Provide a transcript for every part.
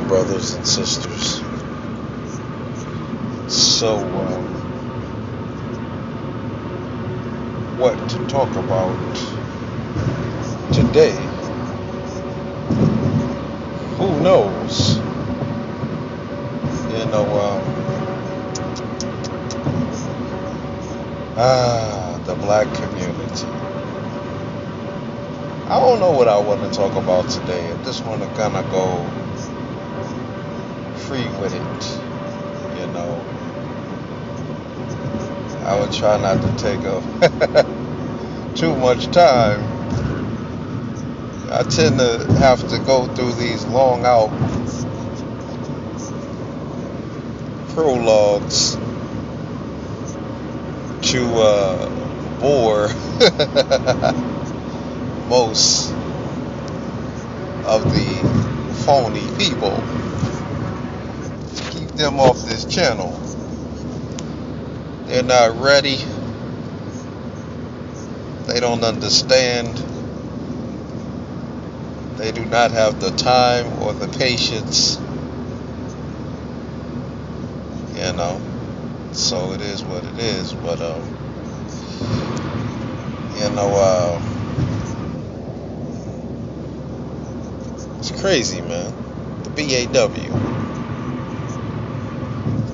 brothers and sisters. So, what to talk about today? Who knows? You know, the black community. I don't know what I want to talk about today. I just want to kind of go free with it, you know. I would try not to take up too much time. I tend to have to go through these long out prologues to bore most of the phony people. Keep them off this channel. They're not ready. They don't understand. They do not have the time or the patience. You know. So it is what it is. But you know, it's crazy, man. The BAW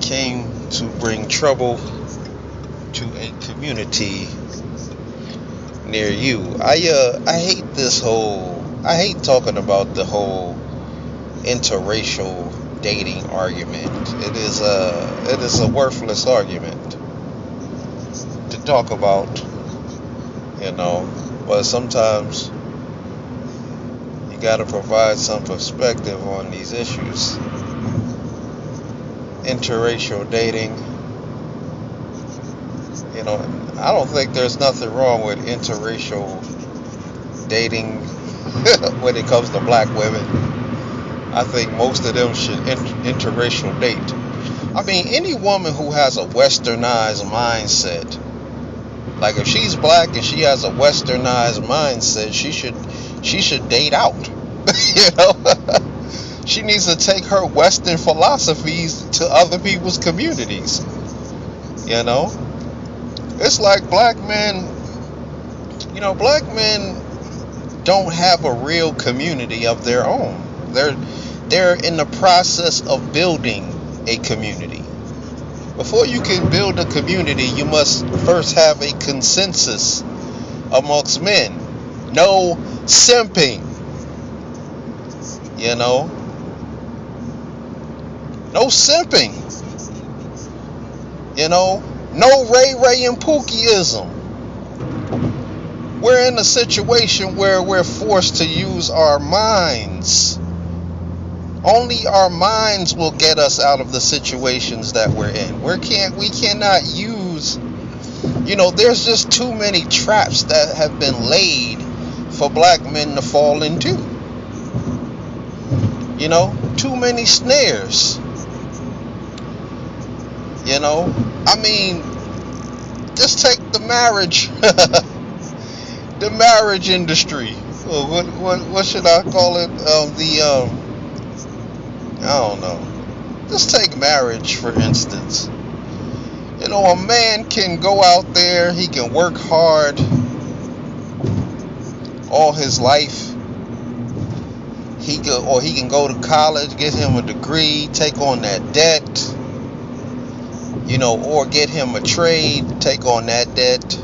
came to bring trouble to a community near you. I hate talking about the whole interracial dating argument. It is a worthless argument to talk about, you know, but sometimes you got to provide some perspective on these issues. Interracial dating, you know, I don't think there's nothing wrong with interracial dating when it comes to black women. I think most of them should interracial date. I mean, any woman who has a westernized mindset, like if she's black and she has a westernized mindset, she should date out. You know? She needs to take her Western philosophies to other people's communities. You know? It's like black men, you know, black men don't have a real community of their own. They're in the process of building a community. Before you can build a community, you must first have a consensus amongst men. No simping. You know? No simping. You know? No Ray and Pookieism. We're in a situation where we're forced to use our minds. Only our minds will get us out of the situations that we're in. We cannot use, you know, there's just too many traps that have been laid for black men to fall into. You know, too many snares. You know, I mean, just take the marriage, the marriage industry. What should I call it? I don't know. Just take marriage, for instance. You know, a man can go out there, he can work hard all his life. He can go to college, get him a degree, take on that debt. You know, or get him a trade, take on that debt,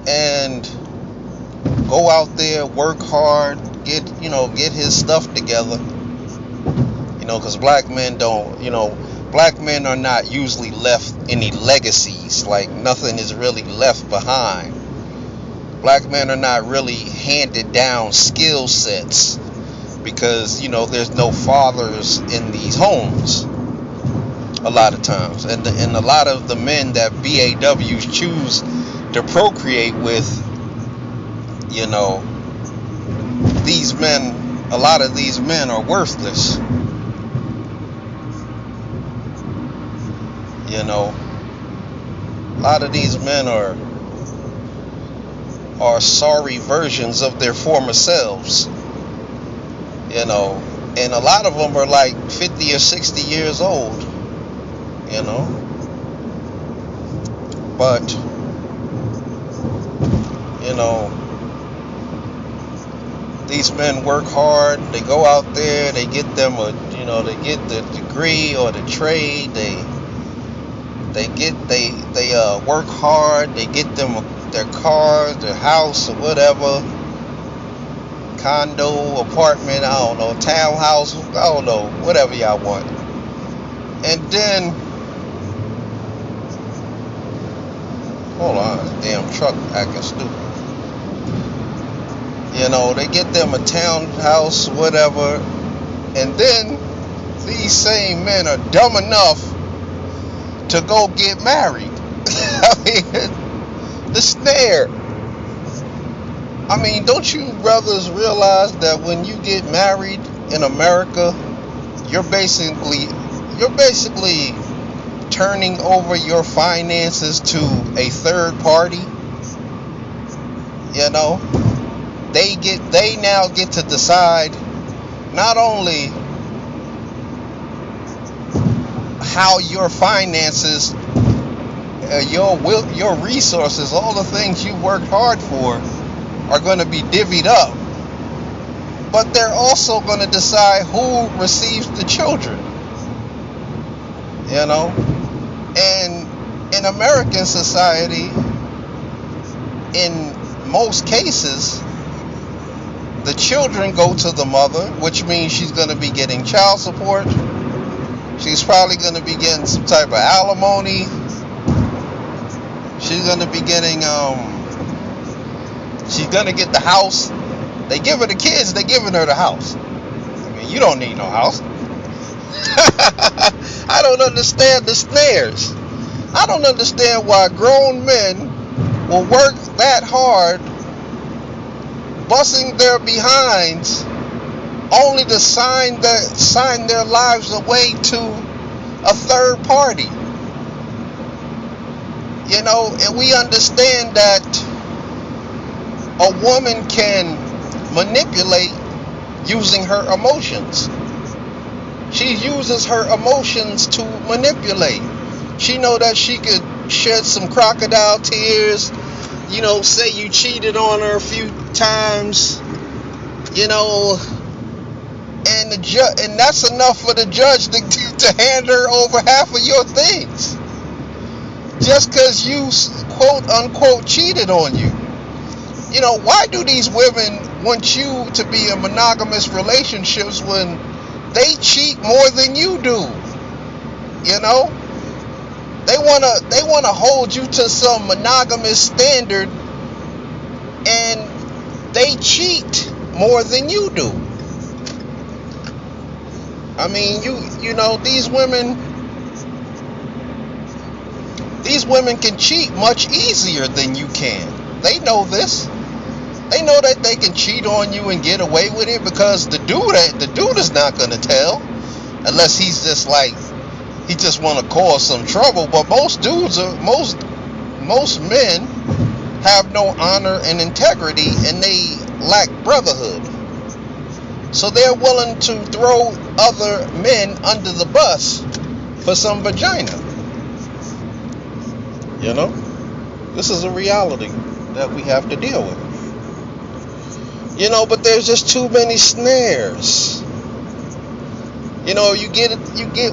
and go out there, work hard, get his stuff together. You know, because black men are not usually left any legacies, like nothing is really left behind. Black men are not really handed down skill sets because, you know, there's no fathers in these homes. A lot of times, and a lot of the men that BAWs choose to procreate with, you know, a lot of these men are worthless. You know, a lot of these men are sorry versions of their former selves. You know, And a lot of them are like 50 or 60 years old, you know. But, you know, these men work hard. They go out there. They get them they get the degree or the trade. They work hard. They get them their car, their house, or whatever, condo, apartment, I don't know, townhouse, I don't know, whatever y'all want. And then, hold on, damn truck acting stupid. You know, they get them a townhouse, whatever, and then these same men are dumb enough to go get married. I mean, the snare. I mean, don't you brothers realize that when you get married in America, you're basically turning over your finances to a third party? You know, they now get to decide not only how your finances, your resources, all the things you worked hard for are going to be divvied up, but they're also going to decide who receives the children. You know, and in American society, in most cases, the children go to the mother, which means she's going to be getting child support. She's probably going to be getting some type of alimony. She's going to be getting, she's going to get the house. They give her the kids, they giving her the house. I mean, you don't need no house. I don't understand the snares. I don't understand why grown men will work that hard, busting their behinds, only to sign their lives away to a third party. You know, and we understand that a woman can manipulate using her emotions. She uses her emotions to manipulate. She know that she could shed some crocodile tears, you know, say you cheated on her a few times, you know, and and that's enough for the judge to hand her over half of your things, just because you quote unquote cheated on you. You know, why do these women want you to be in monogamous relationships when they cheat more than you do? You know, they wanna hold you to some monogamous standard, and they cheat more than you do. I mean, you know, these women can cheat much easier than you can. They know this. They know that they can cheat on you and get away with it because the dude is not gonna tell, unless he's just like, he just want to cause some trouble. But most men have no honor and integrity, and they lack brotherhood. So they're willing to throw other men under the bus for some vagina. You know, this is a reality that we have to deal with. You know, but there's just too many snares. You know, you get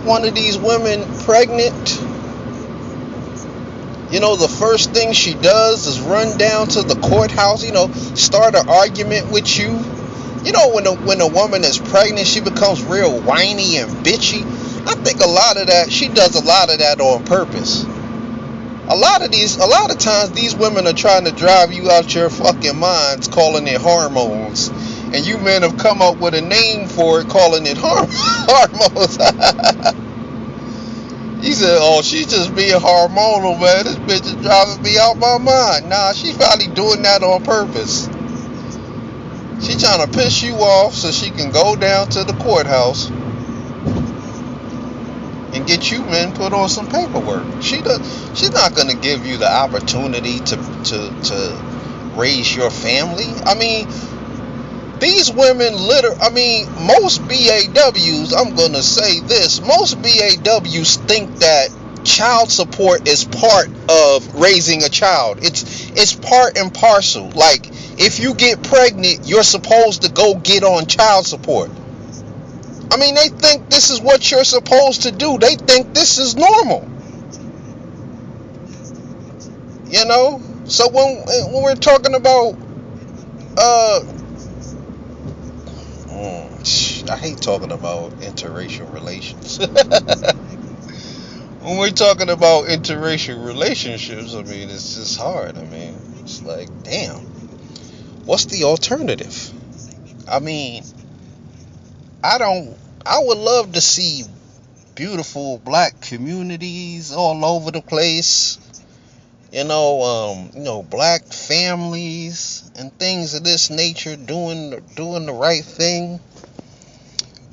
one of these women pregnant. You know, the first thing she does is run down to the courthouse, you know, start an argument with you. You know, when a woman is pregnant, she becomes real whiny and bitchy. I think she does a lot of that on purpose. A lot of times these women are trying to drive you out your fucking minds, calling it hormones. And you men have come up with a name for it, calling it hormones. He said, oh, she's just being hormonal, man. This bitch is driving me out my mind. Nah, she's probably doing that on purpose. She's trying to piss you off so she can go down to the courthouse and get you men put on some paperwork. She's not going to give you the opportunity to raise your family. I mean, These women most BAWs, I'm going to say this, most BAWs think that child support is part of raising a child. It's part and parcel. Like, if you get pregnant, you're supposed to go get on child support. They think this is what you're supposed to do. They think this is normal. So when we're talking about I hate talking about interracial relations. When we're talking about interracial relationships, it's just hard. It's like, damn, what's the alternative? I would love to see beautiful black communities all over the place. Black families and things of this nature doing the right thing.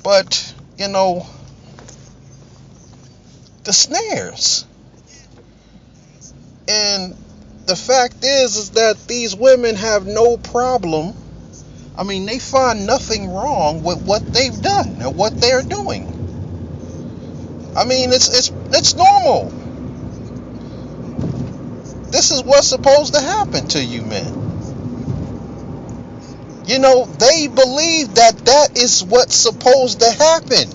But, the snares. And the fact is that these women have no problem. They find nothing wrong with what they've done and what they're doing. It's normal. This is what's supposed to happen to you men. They believe that is what's supposed to happen.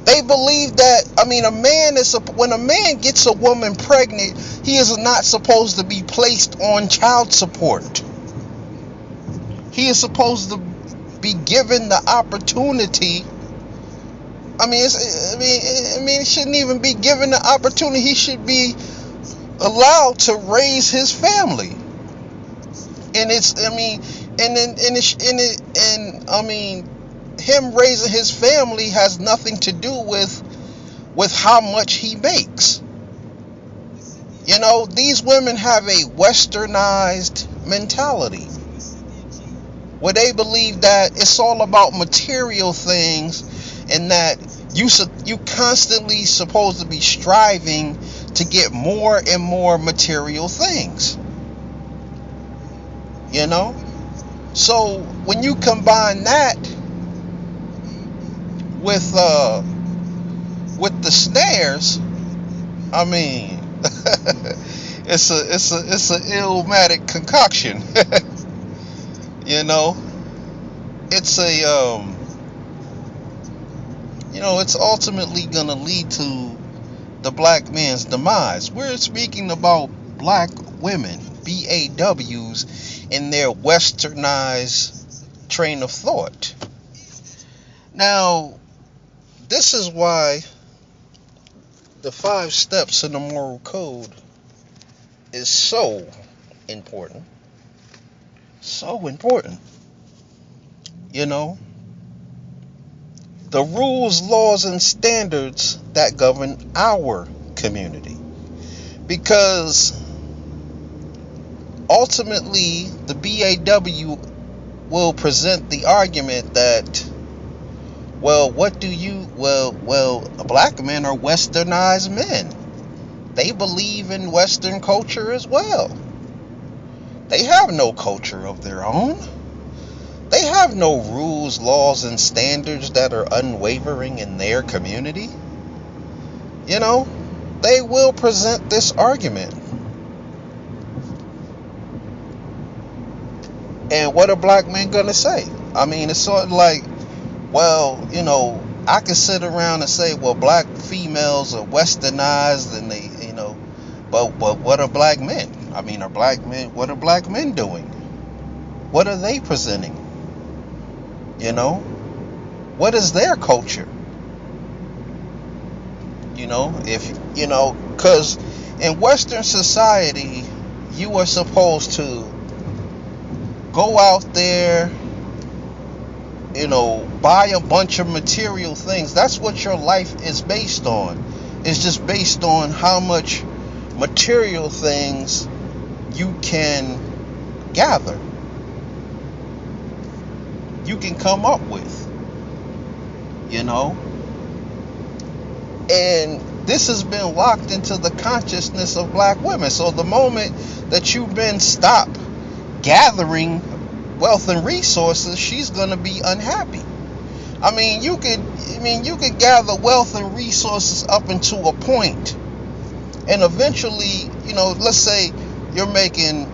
They believe that, when a man gets a woman pregnant, he is not supposed to be placed on child support. He is supposed to be given the opportunity. He shouldn't even be given the opportunity. He should be allowed to raise his family. And him raising his family has nothing to do with how much he makes. These women have a westernized mentality where they believe that it's all about material things, and that you constantly supposed to be striving to get more and more material things. So when you combine that with the snares, it's a illmatic concoction. It's ultimately gonna lead to the black man's demise. We're speaking about black women, BAWs, in their westernized train of thought. Now, this is why the 5 steps in the moral code is so important. So important. The rules, laws, and standards that govern our community. Because ultimately, the BAW will present the argument that, black men are westernized men. They believe in Western culture as well. They have no culture of their own. They have no rules, laws, and standards that are unwavering in their community. They will present this argument. And what are black men gonna say? It's sort of like, I can sit around and say, black females are westernized, and they, but what are black men? What are black men doing? What are they presenting? What is their culture? Because in Western society, you are supposed to go out there, buy a bunch of material things. That's what your life is based on. It's just based on how much material things you can gather, you can come up with. And this has been locked into the consciousness of black women. So the moment that you've been stopped gathering wealth and resources, she's gonna be unhappy. I mean, you could gather wealth and resources up into a point, and eventually, let's say you're making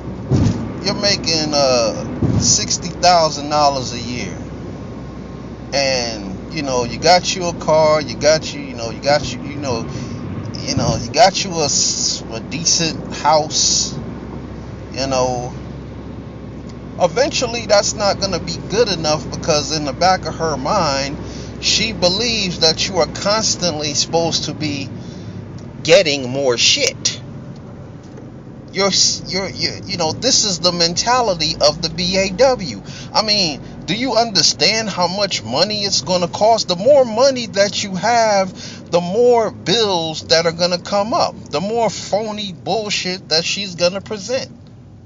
$60,000 a year, and you got you a car, you got you a decent house. Eventually that's not going to be good enough, because in the back of her mind, she believes that you are constantly supposed to be getting more shit. This is the mentality of the BAW. I mean, do you understand how much money it's going to cost? The more money that you have, the more bills that are going to come up, the more phony bullshit that she's going to present,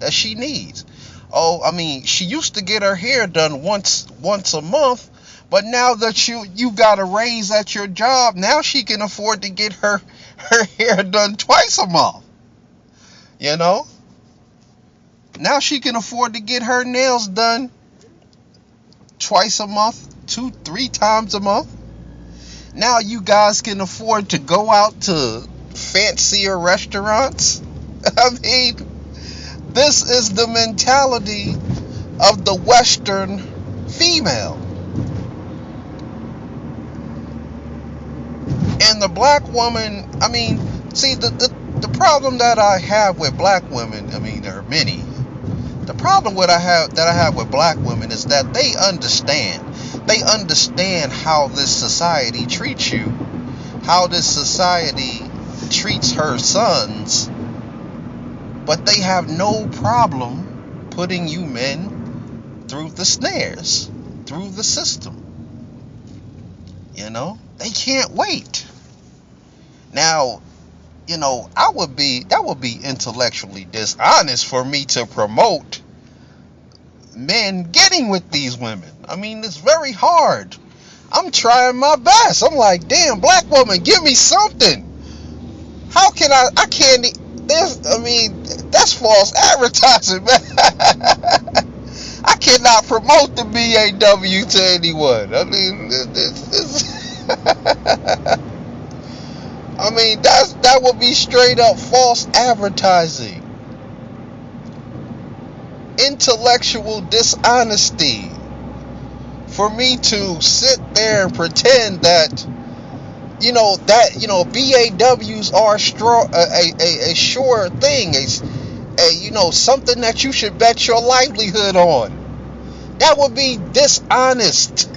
that she needs. Oh, I mean, she used to get her hair done once a month, but now that you got a raise at your job, now she can afford to get her hair done twice a month. Now she can afford to get her nails done twice a month, 2-3 times a month. Now you guys can afford to go out to fancier restaurants. I mean, this is the mentality of the Western female. And the black woman, I mean, see, the problem that I have with black women, I mean, there are many. The problem that I have with black women is that they understand how this society treats you, how this society treats her sons, but they have no problem putting you men through the snares, through the system. They can't wait. Now, that would be intellectually dishonest for me to promote men getting with these women. I mean, it's very hard. I'm trying my best. I'm like, damn, black woman, give me something. How can I can't, that's false advertising, man. I cannot promote the BAW to anyone. I mean, that would be straight up false advertising. Intellectual dishonesty. For me to sit there and pretend that BAWs are a sure thing, something that you should bet your livelihood on. That would be dishonest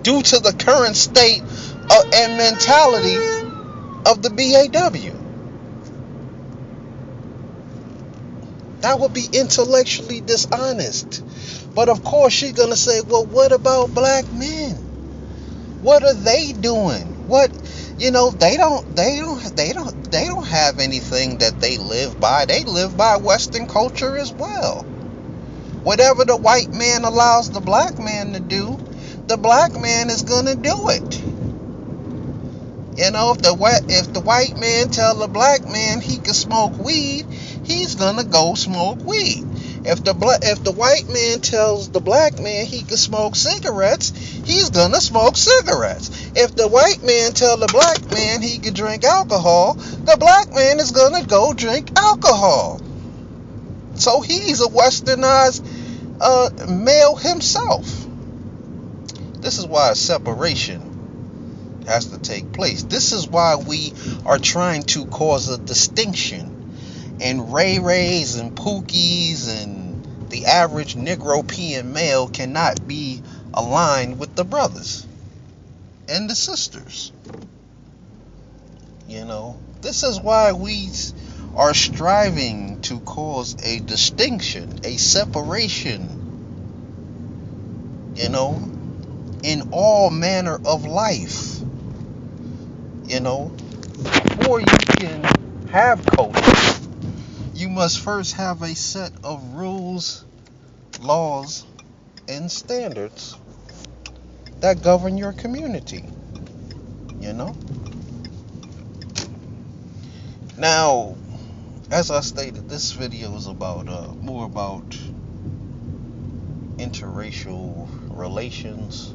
due to the current state and mentality of the BAW. That would be intellectually dishonest. But of course she's gonna say, well, what about black men? What are they doing? What, they don't have anything that they live by. They live by Western culture as well. Whatever the white man allows the black man to do, the black man is gonna do it. If the white man tell the black man he can smoke weed, he's gonna go smoke weed. If the white man tells the black man he can smoke cigarettes, he's gonna smoke cigarettes. If the white man tell the black man he can drink alcohol, the black man is gonna go drink alcohol. So he's a westernized male himself. This is why a separation has to take place. This is why we are trying to cause a distinction. And Ray-Rays and Pookies and the average Negropean male cannot be aligned with the brothers and the sisters. This is why we are striving to cause a distinction, a separation, in all manner of life. Before you can have culture, you must first have a set of rules, laws, and standards that govern your community. Now, as I stated, this video is about more about interracial relations.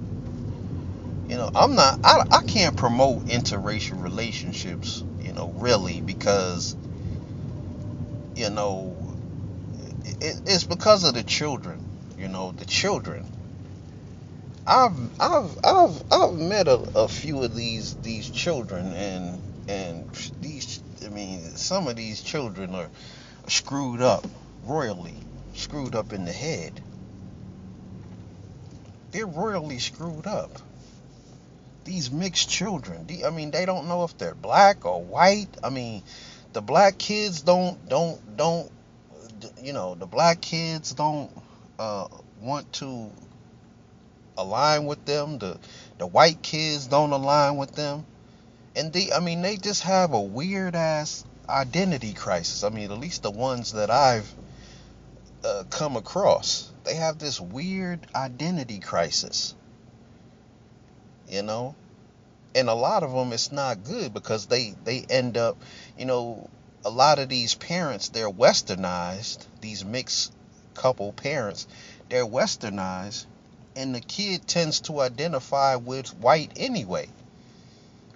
I can't promote interracial relationships, really, because, you know, it's because of the children, the children. I've met a few of these children, and some of these children are screwed up, royally screwed up in the head. They're royally screwed up. These mixed children, they don't know if they're black or white. The black kids don't the black kids don't want to align with them. The white kids don't align with them, and they just have a weird ass identity crisis. At least the ones that I've come across, they have this weird identity crisis, you know. And a lot of them, it's not good, because they end up, a lot of these parents, they're westernized. These mixed couple parents, they're westernized, and the kid tends to identify with white anyway.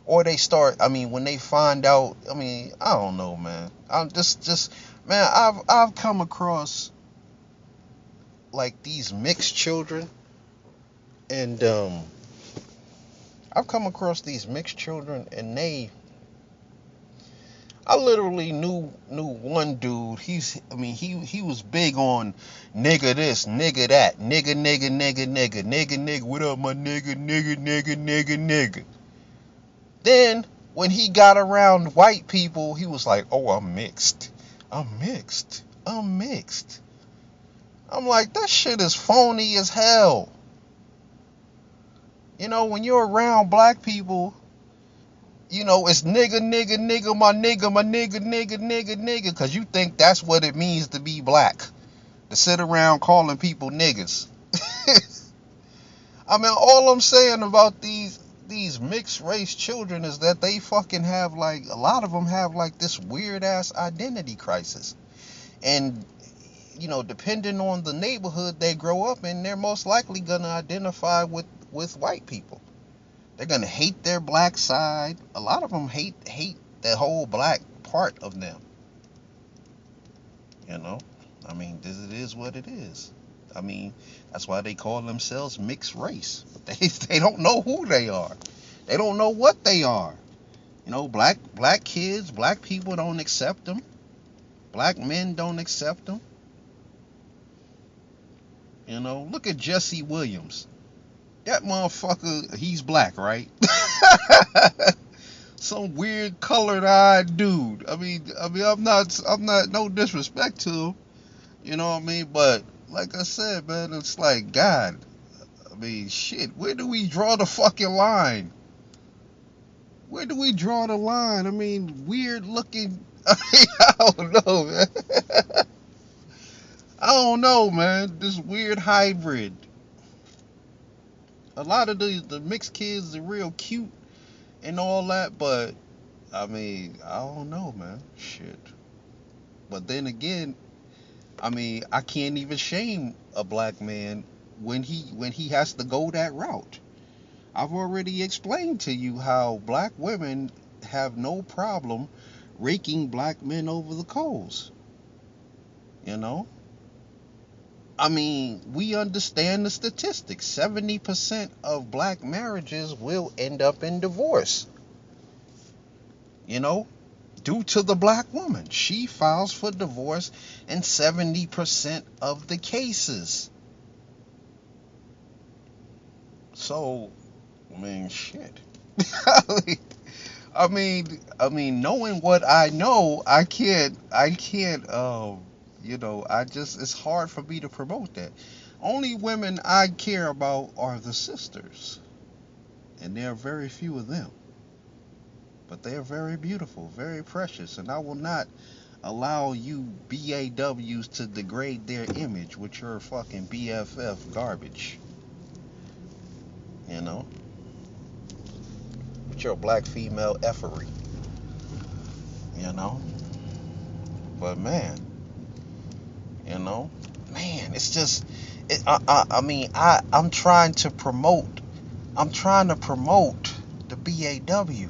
Or they start, when they find out, I don't know, man. I'm just man, I've come across like these mixed children, and I've come across these mixed children, and I literally knew one dude. He was big on nigga this, nigga that, nigga, nigga, nigga, nigga, nigga, nigga. What up, my nigga, nigga, nigga, nigga, nigga. Then when he got around white people, he was like, "Oh, I'm mixed. I'm mixed. I'm mixed." I'm like, that shit is phony as hell. When you're around black people, it's nigga, nigga, nigga, my nigga, my nigga, nigga, nigga, nigga, because you think that's what it means to be black. To sit around calling people niggas. All I'm saying about these mixed race children is that they fucking have, like, a lot of them have, like, this weird ass identity crisis. And, depending on the neighborhood they grow up in, they're most likely gonna identify with white people. They're gonna hate their black side. A lot of them hate the whole black part of them. It is what it is. That's why they call themselves mixed race. But they don't know who they are. They don't know what they are. Black kids, black people don't accept them. Black men don't accept them. Look at Jesse Williams. That motherfucker, he's black, right? Some weird colored-eyed dude. I'm not, no disrespect to him. You know what I mean? But like I said, man, it's like, God. Shit. Where do we draw the fucking line? Where do we draw the line? Weird looking. I don't know, man. I don't know, man. This weird hybrid. A lot of the mixed kids are real cute and all that, but I don't know, man. Shit. But then again, I can't even shame a black man when he has to go that route. I've already explained to you how black women have no problem raking black men over the coals. We understand the statistics. 70% of black marriages will end up in divorce. Due to the black woman. She files for divorce in 70% of the cases. So, shit. Knowing what I know, I can't, it's hard for me to promote that. Only women I care about are the sisters. And there are very few of them. But they are very beautiful, very precious, and I will not allow you BAWs to degrade their image with your fucking BFF garbage. With your black female effery. But man, it's I'm trying to promote. I'm trying to promote the BAW.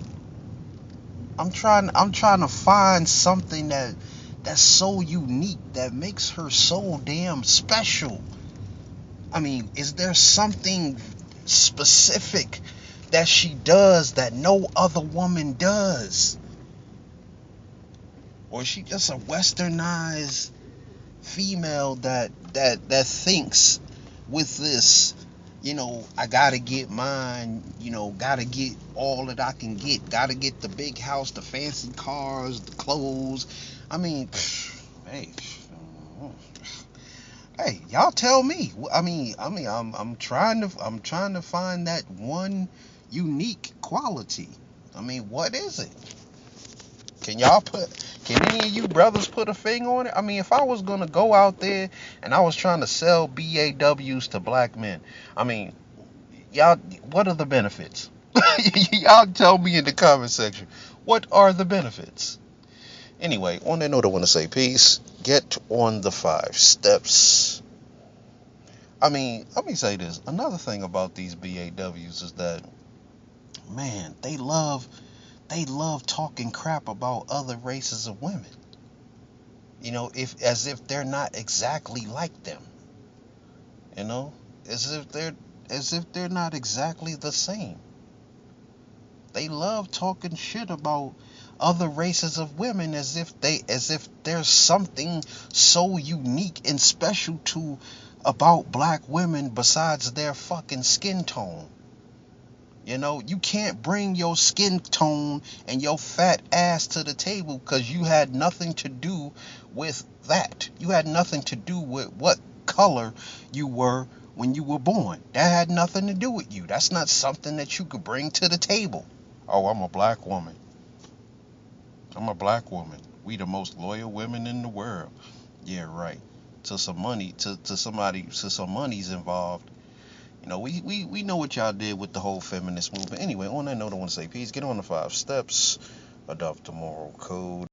I'm trying to find something that's so unique that makes her so damn special. I mean, is there something specific that she does that no other woman does? Or is she just a westernized female that thinks with this, I gotta get mine, gotta get all that I can get, gotta get the big house, the fancy cars, the clothes. I mean, hey, hey, y'all tell me. I'm trying to find that one unique quality. I mean, what is it? Can y'all put? Can any of you brothers put a thing on it? I mean, if I was gonna go out there and I was trying to sell BAWs to black men, I mean, y'all, what are the benefits? Y'all tell me in the comment section. What are the benefits? Anyway, on that note, I want to say peace. Get on the 5 steps. I mean, let me say this. Another thing about these BAWs is that, man, they love talking crap about other races of women. If as if they're not exactly like them. You know, as if they're not exactly the same. They love talking shit about other races of women as if there's something so unique and special to about black women besides their fucking skin tone. You can't bring your skin tone and your fat ass to the table because you had nothing to do with that. You had nothing to do with what color you were when you were born. That had nothing to do with you. That's not something that you could bring to the table. Oh, I'm a black woman. I'm a black woman. We the most loyal women in the world. Yeah, right. To some money, to some money's involved. We know what y'all did with the whole feminist movement. Anyway, on that note, I want to say peace. Get on the 5 steps. Adopt the moral code.